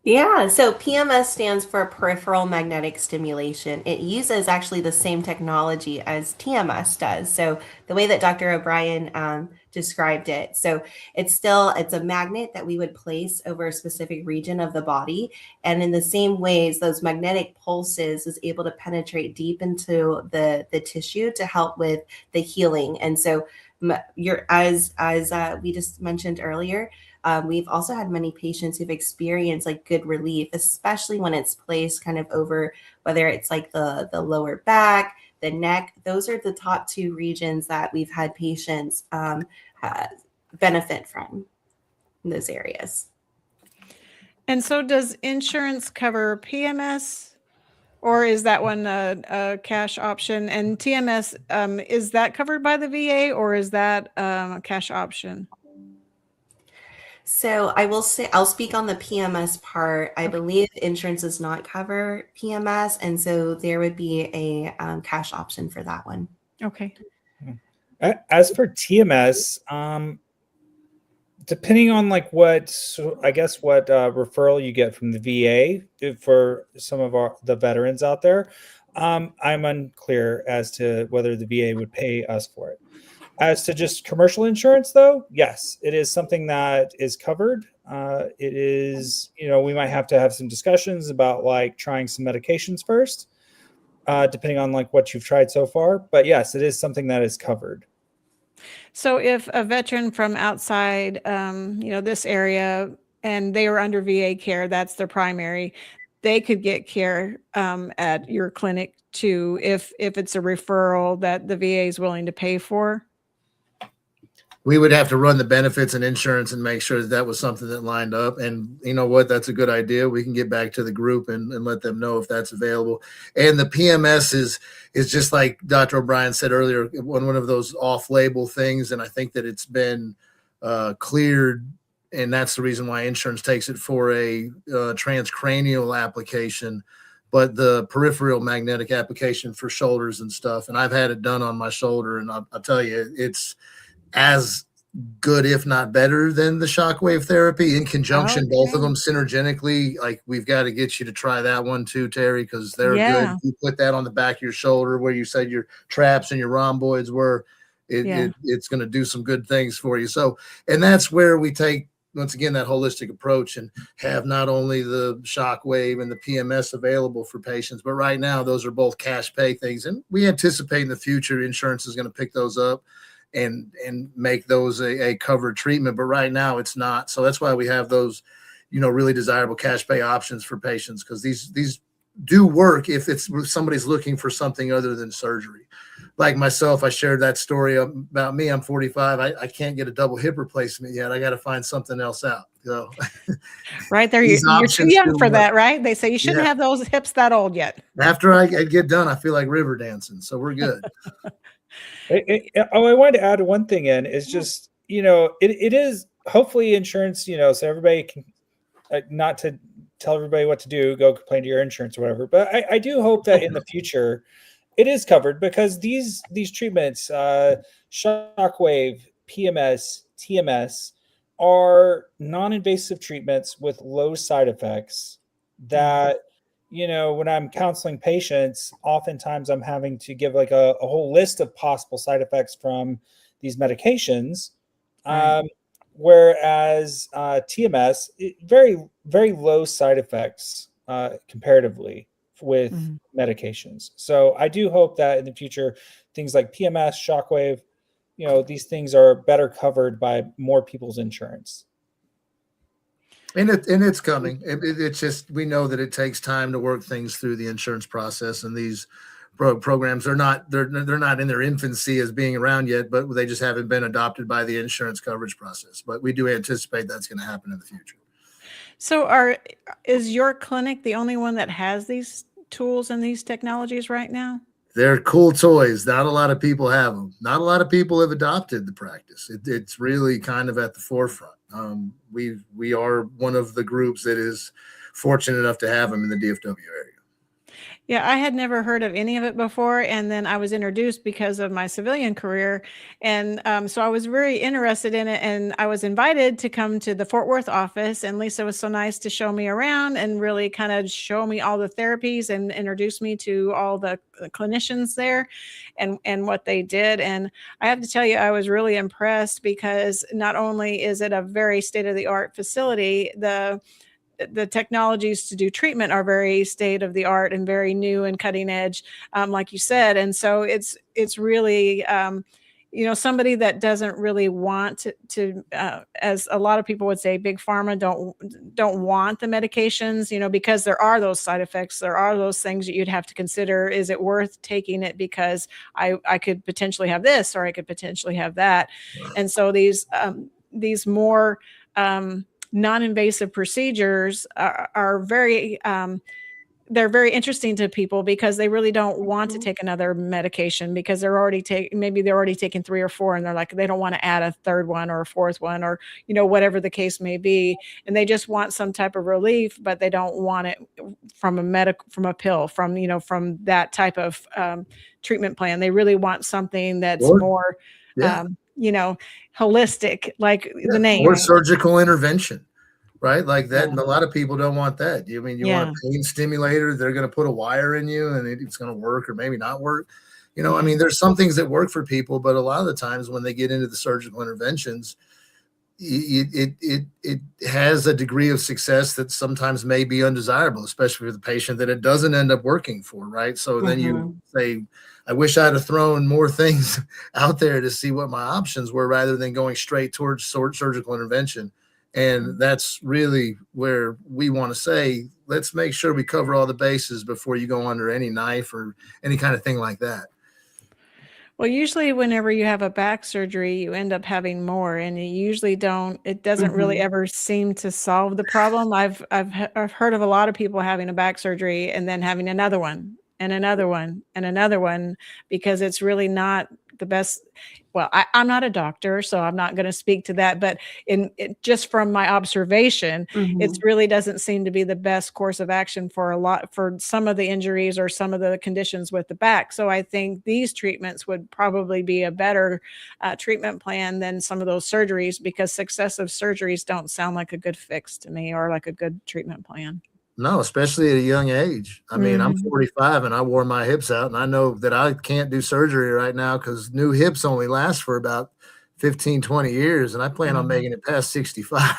Yeah, so PMS stands for peripheral magnetic stimulation. It uses actually the same technology as TMS does. So the way that Dr. O'Brien described it. So it's a magnet that we would place over a specific region of the body. And in the same ways, those magnetic pulses is able to penetrate deep into the tissue to help with the healing. And so as we just mentioned earlier, we've also had many patients who've experienced like good relief, especially when it's placed kind of over, whether it's like the lower back, the neck. Those are the top 2 regions that we've had patients benefit from in those areas. And so does insurance cover PMS, or is that one a cash option? And TMS, is that covered by the VA, or is that a cash option? So I will say, I'll speak on the PMS part. I believe insurance does not cover PMS, and so there would be a cash option for that one. Okay. As for TMS, depending on like what referral you get from the VA for some of the veterans out there, I'm unclear as to whether the VA would pay us for it. As to just commercial insurance, though, yes, it is something that is covered. It is, we might have to have some discussions about like trying some medications first, depending on like what you've tried so far. But yes, it is something that is covered. So if a veteran from outside, this area, and they were under VA care, that's their primary, they could get care at your clinic too, if it's a referral that the VA is willing to pay for. We would have to run the benefits and insurance and make sure that was something that lined up. And you know what? That's a good idea. We can get back to the group and let them know if that's available. And the PMS is just like Dr. O'Brien said earlier, one of those off-label things. And I think that it's been cleared. And that's the reason why insurance takes it for a transcranial application, but the peripheral magnetic application for shoulders and stuff. And I've had it done on my shoulder. And I'll tell you, it's as good, if not better, than the shockwave therapy in conjunction. Okay. Both of them synergetically. Like, we've got to get you to try that one too, Terry, because they're good. You put that on the back of your shoulder where you said your traps and your rhomboids were. It's going to do some good things for you. So, and that's where we take, once again, that holistic approach and have not only the shockwave and the PMS available for patients, but right now those are both cash pay things. And we anticipate in the future insurance is going to pick those up and make those a covered treatment. But right now it's not. So that's why we have those, really desirable cash pay options for patients, because these do work if somebody's looking for something other than surgery. Like myself, I shared that story about me. I'm 45. I can't get a double hip replacement yet. I got to find something else out. So, right there, you're too young for that, right? They say you shouldn't have those hips that old yet. After I get done, I feel like river dancing. So we're good. I wanted to add one thing in is just, it is hopefully insurance, so everybody can, not to tell everybody what to do, go complain to your insurance or whatever. But I do hope that in the future it is covered, because these treatments, shockwave, PMS, TMS, are non-invasive treatments with low side effects that, when I'm counseling patients, oftentimes I'm having to give like a whole list of possible side effects from these medications. Whereas TMS, very, very low side effects comparatively with medications. So I do hope that in the future, things like PMS, shockwave, these things are better covered by more people's insurance. And it's coming. It's just, we know that it takes time to work things through the insurance process, and these programs are not, they're not in their infancy as being around yet, but they just haven't been adopted by the insurance coverage process. But we do anticipate that's going to happen in the future. So is your clinic the only one that has these tools and these technologies right now? They're cool toys. Not a lot of people have them. Not a lot of people have adopted the practice. It's really kind of at the forefront. We are one of the groups that is fortunate enough to have them in the DFW area. Yeah, I had never heard of any of it before. And then I was introduced because of my civilian career. And so I was very interested in it. And I was invited to come to the Fort Worth office. And Lisa was so nice to show me around and really kind of show me all the therapies and introduce me to all the clinicians there and what they did. And I have to tell you, I was really impressed, because not only is it a very state-of-the-art facility, the technologies to do treatment are very state of the art and very new and cutting edge, like you said. And so it's really, somebody that doesn't really want to as a lot of people would say, big pharma don't want the medications, because there are those side effects. There are those things that you'd have to consider. Is it worth taking it because I could potentially have this, or I could potentially have that? And so these more, non-invasive procedures are very, they're very interesting to people because they really don't want to take another medication because they're already taking 3 or 4 and they're like, they don't want to add a third one or a fourth one or, whatever the case may be. And they just want some type of relief, but they don't want it from a pill, from that type of treatment plan. They really want something that's more, holistic, like the name. Or surgical intervention. Right, like that, and a lot of people don't want that. You want a pain stimulator? They're going to put a wire in you, and it's going to work, or maybe not work. I mean, there's some things that work for people, but a lot of the times when they get into the surgical interventions, it has a degree of success that sometimes may be undesirable, especially for the patient that it doesn't end up working for. Right, so then you say, I wish I'd have thrown more things out there to see what my options were, rather than going straight towards surgical intervention. And that's really where we want to say, let's make sure we cover all the bases before you go under any knife or any kind of thing like that. Well, usually whenever you have a back surgery, you end up having more, and it doesn't really ever seem to solve the problem. I've heard of a lot of people having a back surgery and then having another one and another one and another one, because it's really not the best. Well, I'm not a doctor, so I'm not going to speak to that. But just from my observation, it really doesn't seem to be the best course of action for some of the injuries or some of the conditions with the back. So I think these treatments would probably be a better treatment plan than some of those surgeries, because successive surgeries don't sound like a good fix to me or like a good treatment plan. No, especially at a young age. I mean, I'm 45 and I wore my hips out, and I know that I can't do surgery right now because new hips only last for about 15, 20 years, and I plan on making it past 65.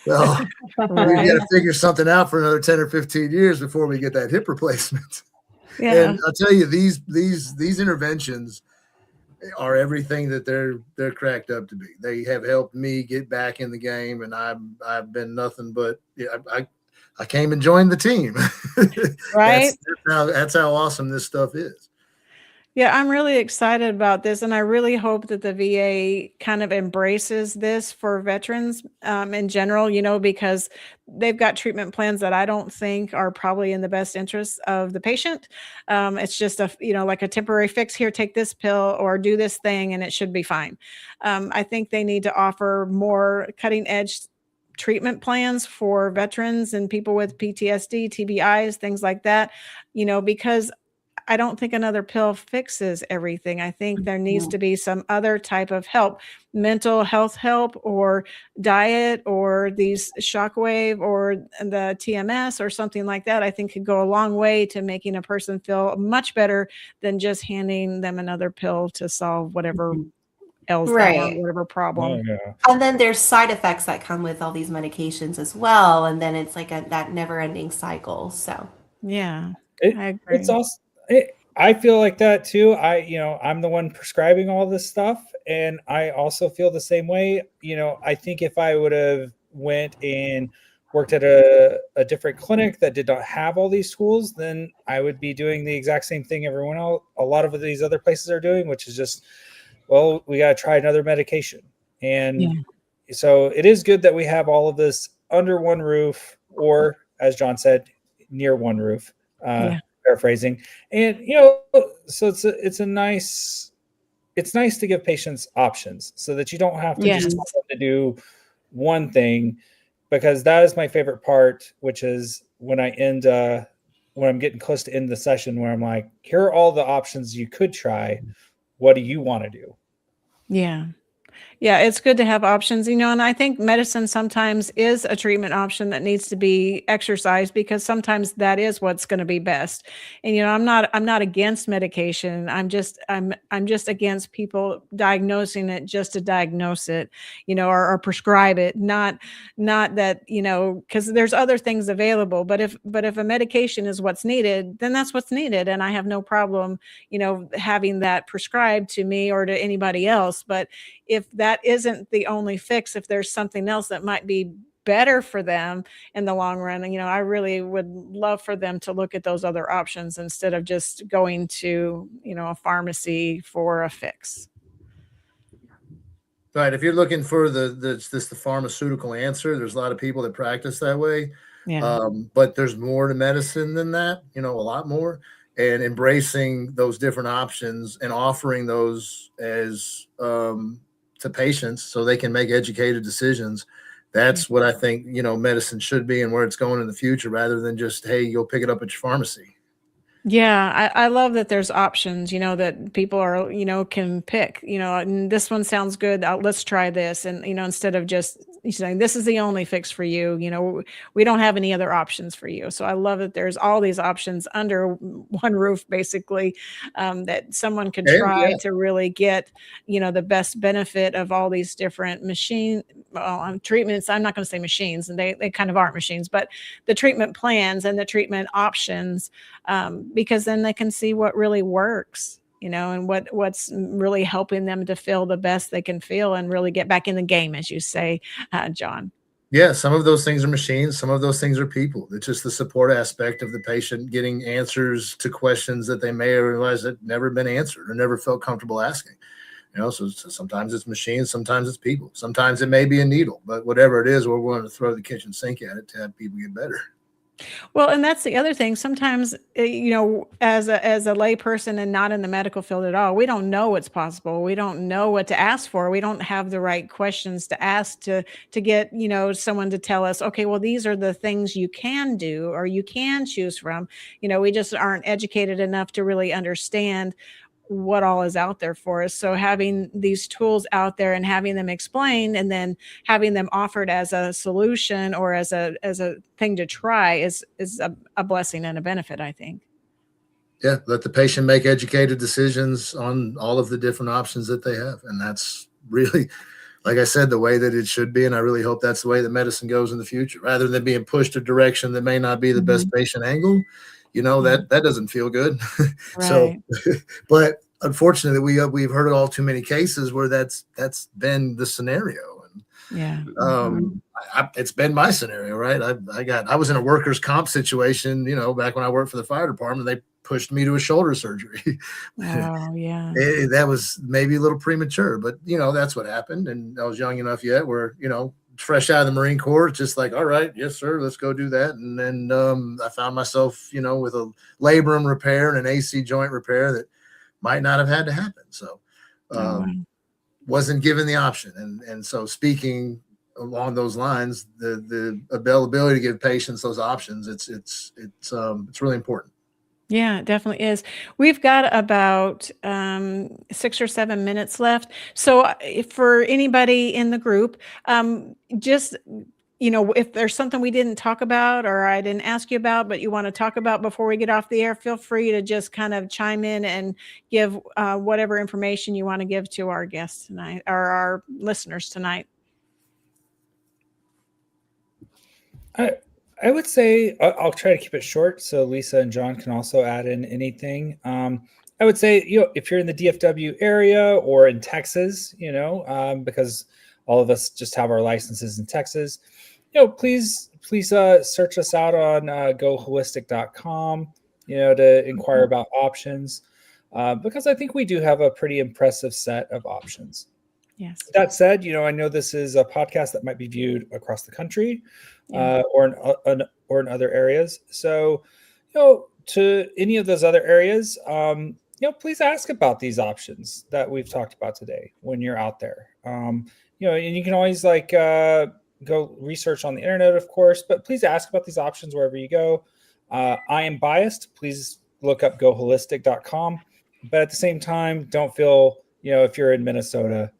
So we've got to figure something out for another 10 or 15 years before we get that hip replacement. Yeah. And I'll tell you, these interventions are everything that they're cracked up to be. They have helped me get back in the game, and I've been nothing but I came and joined the team. Right. That's how awesome this stuff is. Yeah, I'm really excited about this, and I really hope that the VA kind of embraces this for veterans in general, because they've got treatment plans that I don't think are probably in the best interest of the patient. It's just like a temporary fix. Here, take this pill or do this thing, and it should be fine. I think they need to offer more cutting edge treatment plans for veterans and people with PTSD, TBIs, things like that, because I don't think another pill fixes everything. I think there needs to be some other type of help, mental health help, or diet, or these shockwave, or the TMS, or something like that. I think could go a long way to making a person feel much better than just handing them another pill to solve whatever else, or whatever problem. Oh, yeah. And then there's side effects that come with all these medications as well. And then it's like that never ending cycle. So yeah, I agree. It's also, I feel like that too. I'm the one prescribing all this stuff, and I also feel the same way. I think if I would have went and worked at a different clinic that did not have all these tools, then I would be doing the exact same thing everyone else, a lot of these other places are doing, which is just, well, we got to try another medication. And so it is good that we have all of this under one roof, or as John said, near one roof, paraphrasing. And, so it's nice to give patients options so that you don't have to just tell them to do one thing, because that is my favorite part, which is when I'm getting close to end the session, where I'm like, here are all the options you could try. What do you want to do? Yeah. Yeah, it's good to have options, and I think medicine sometimes is a treatment option that needs to be exercised, because sometimes that is what's going to be best. And I'm not against medication. I'm just against people diagnosing it just to diagnose it, or prescribe it. Not that, because there's other things available. But if a medication is what's needed, then that's what's needed, and I have no problem, having that prescribed to me or to anybody else. But if that isn't the only fix, if there's something else that might be better for them in the long run, I really would love for them to look at those other options instead of just going to, a pharmacy for a fix. Right. If you're looking for the pharmaceutical answer, there's a lot of people that practice that way. Yeah. But there's more to medicine than that, a lot more. And embracing those different options and offering those as to patients so they can make educated decisions. That's what I think, medicine should be and where it's going in the future, rather than just, hey, you'll pick it up at your pharmacy. Yeah, I love that there's options, that people are, can pick, and this one sounds good. Let's try this. And, instead of just saying, this is the only fix for you, we don't have any other options for you. So I love that there's all these options under one roof, basically, that someone can try to really get, the best benefit of all these different treatments. I'm not going to say machines, and they kind of aren't machines, but the treatment plans and the treatment options, because then they can see what really works, and what's really helping them to feel the best they can feel and really get back in the game, as you say, John. Yeah, some of those things are machines. Some of those things are people. It's just the support aspect of the patient getting answers to questions that they may realize that never been answered or never felt comfortable asking. So sometimes it's machines, sometimes it's people. Sometimes it may be a needle, but whatever it is, we're willing to throw the kitchen sink at it to have people get better. Well, and that's the other thing. Sometimes, as a lay person and not in the medical field at all, we don't know what's possible. We don't know what to ask for. We don't have the right questions to ask to get, someone to tell us, okay, well, these are the things you can do or you can choose from. We just aren't educated enough to really understand what all is out there for us. So having these tools out there and having them explained and then having them offered as a solution or as a thing to try is a blessing and a benefit, I think. Yeah, let the patient make educated decisions on all of the different options that they have. And that's really, like I said, the way that it should be. And I really hope that's the way that medicine goes in the future, rather than being pushed a direction that may not be the best patient angle. That doesn't feel good. Right. So, but unfortunately, we've heard of all too many cases where that's been the scenario. And yeah, it's been my scenario, right? I was in a workers' comp situation, back when I worked for the fire department. They pushed me to a shoulder surgery. Oh, yeah. That was maybe a little premature, but that's what happened. And I was young enough yet where, fresh out of the Marine Corps, it's just like, all right, yes, sir, let's go do that. And then I found myself, with a labrum repair and an AC joint repair that might not have had to happen. So wasn't given the option. And so speaking along those lines, the availability to give patients those options, it's really important. Yeah, it definitely is. We've got about 6 or 7 minutes left. So for anybody in the group, just, if there's something we didn't talk about or I didn't ask you about, but you want to talk about before we get off the air, feel free to just kind of chime in and give whatever information you want to give to our guests tonight or our listeners tonight. I would say I'll try to keep it short so Lisa and John can also add in anything. I would say, if you're in the DFW area or in Texas, because all of us just have our licenses in Texas, please search us out on goholistiq.com, to inquire about options, because I think we do have a pretty impressive set of options. Yes. That said, I know this is a podcast that might be viewed across the country, or in other areas. So, to any of those other areas, please ask about these options that we've talked about today when you're out there. And you can always go research on the internet, of course, but please ask about these options wherever you go. I am biased. Please look up goholistiq.com. But at the same time, don't feel, if you're in Minnesota,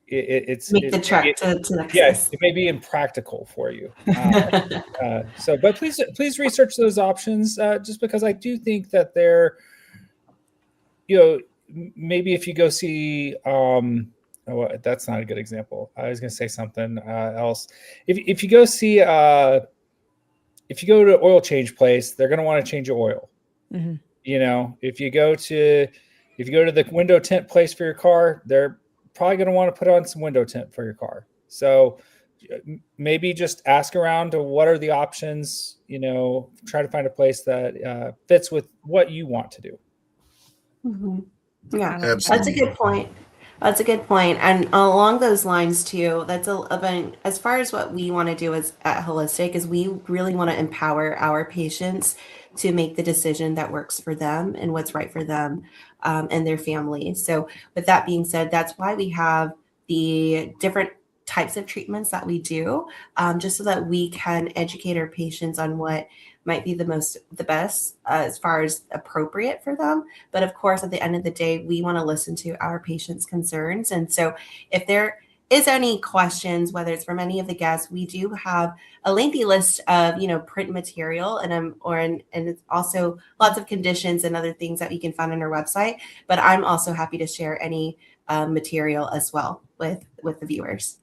it's make the trek to Texas. Yes, it may be impractical for you. But please research those options, just because I do think that they're, maybe if you go see, that's not a good example. I was going to say something else. If you go see, if you go to an oil change place, they're going to want to change your oil. Mm-hmm. If you go to the window tint place for your car, they're probably going to want to put on some window tint for your car. So maybe just ask around to what are the options, try to find a place that fits with what you want to do. Mm-hmm. Yeah, Absolutely. That's a good point. That's a good point. And along those lines too, as far as what we want to do as at Holistiq is we really want to empower our patients to make the decision that works for them and what's right for them and their family. So with that being said, that's why we have the different types of treatments that we do, just so that we can educate our patients on what might be the best as far as appropriate for them. But of course, at the end of the day, we want to listen to our patients' concerns. And so if there is any questions, whether it's from any of the guests, we do have a lengthy list of, print material and it's also lots of conditions and other things that you can find on our website. But I'm also happy to share any material as well with the viewers.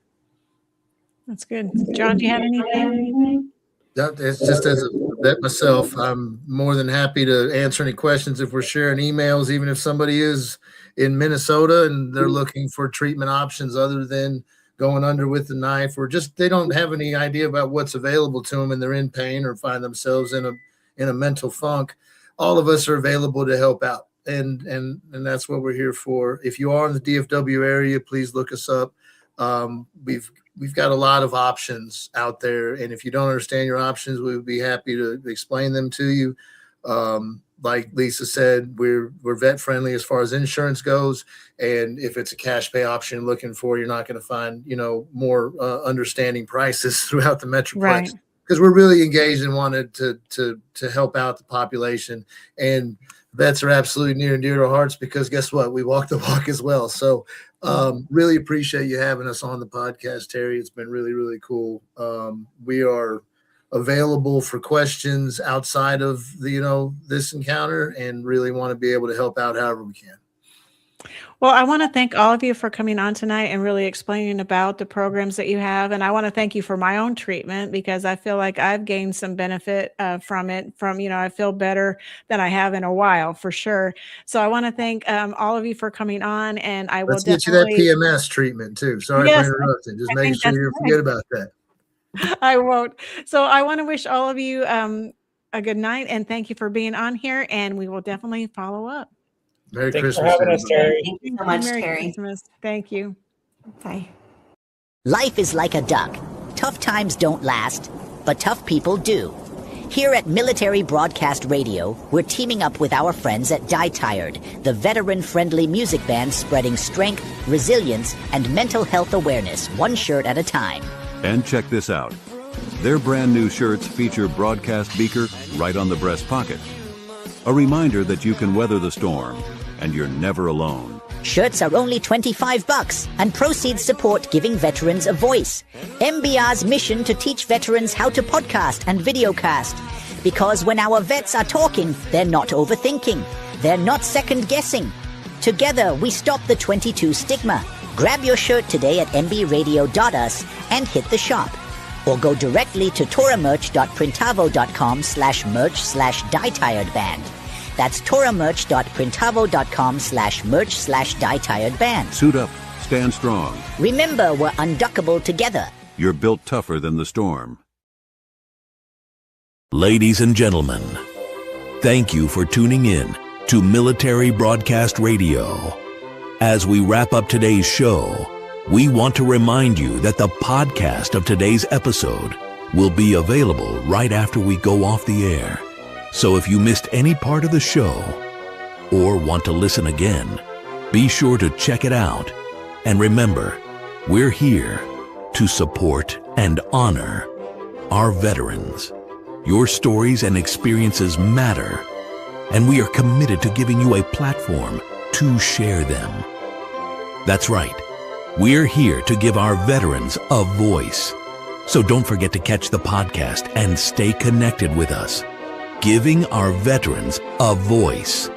That's good. John, do you have anything? It's just as a vet myself, I'm more than happy to answer any questions if we're sharing emails, even if somebody is in Minnesota and they're looking for treatment options other than going under with the knife, or just they don't have any idea about what's available to them and they're in pain or find themselves in a mental funk. All of us are available to help out. And that's what we're here for. If you are in the DFW area, please look us up. We've got a lot of options out there, and if you don't understand your options, we would be happy to explain them to you. Like Lisa said, we're vet friendly as far as insurance goes, and if it's a cash pay option you're looking for, you're not going to find more understanding prices throughout the metroplex. Right. Because we're really engaged and wanted to help out the population, and vets are absolutely near and dear to our hearts because guess what? We walk the walk as well. So really appreciate you having us on the podcast, Terry. It's been really, really cool. We are available for questions outside of this encounter and really want to be able to help out however we can. Well, I want to thank all of you for coming on tonight and really explaining about the programs that you have. And I want to thank you for my own treatment because I feel like I've gained some benefit from it. I feel better than I have in a while, for sure. So I want to thank all of you for coming on. And I will get you that TMS treatment too. Sorry for interrupting. Just make sure you forget about that. I won't. So I want to wish all of you a good night and thank you for being on here. And we will definitely follow up. Merry Thanks Christmas. for having us, Terry. Thank you so much, Merry Terry. Christmas. Thank you. Bye. Life is like a duck. Tough times don't last, but tough people do. Here at Military Broadcast Radio, we're teaming up with our friends at Die Tired, the veteran-friendly music band spreading strength, resilience, and mental health awareness one shirt at a time. And check this out. Their brand new shirts feature broadcast beaker right on the breast pocket. A reminder that you can weather the storm, and you're never alone. Shirts are only $25, and proceeds support giving veterans a voice. MBR's mission to teach veterans how to podcast and videocast. Because when our vets are talking, they're not overthinking. They're not second-guessing. Together, we stop the 22 stigma. Grab your shirt today at mbradio.us and hit the shop. Or go directly to toramerch.printavo.com/merch/dietiredband. That's toramerch.printavo.com/merch/dietiredband. Suit up, stand strong. Remember, we're unduckable together. You're built tougher than the storm. Ladies and gentlemen, thank you for tuning in to Military Broadcast Radio. As we wrap up today's show, we want to remind you that the podcast of today's episode will be available right after we go off the air. So if you missed any part of the show or want to listen again, be sure to check it out. And remember, we're here to support and honor our veterans. Your stories and experiences matter, and we are committed to giving you a platform to share them. That's right. We're here to give our veterans a voice. So don't forget to catch the podcast and stay connected with us. Giving our veterans a voice.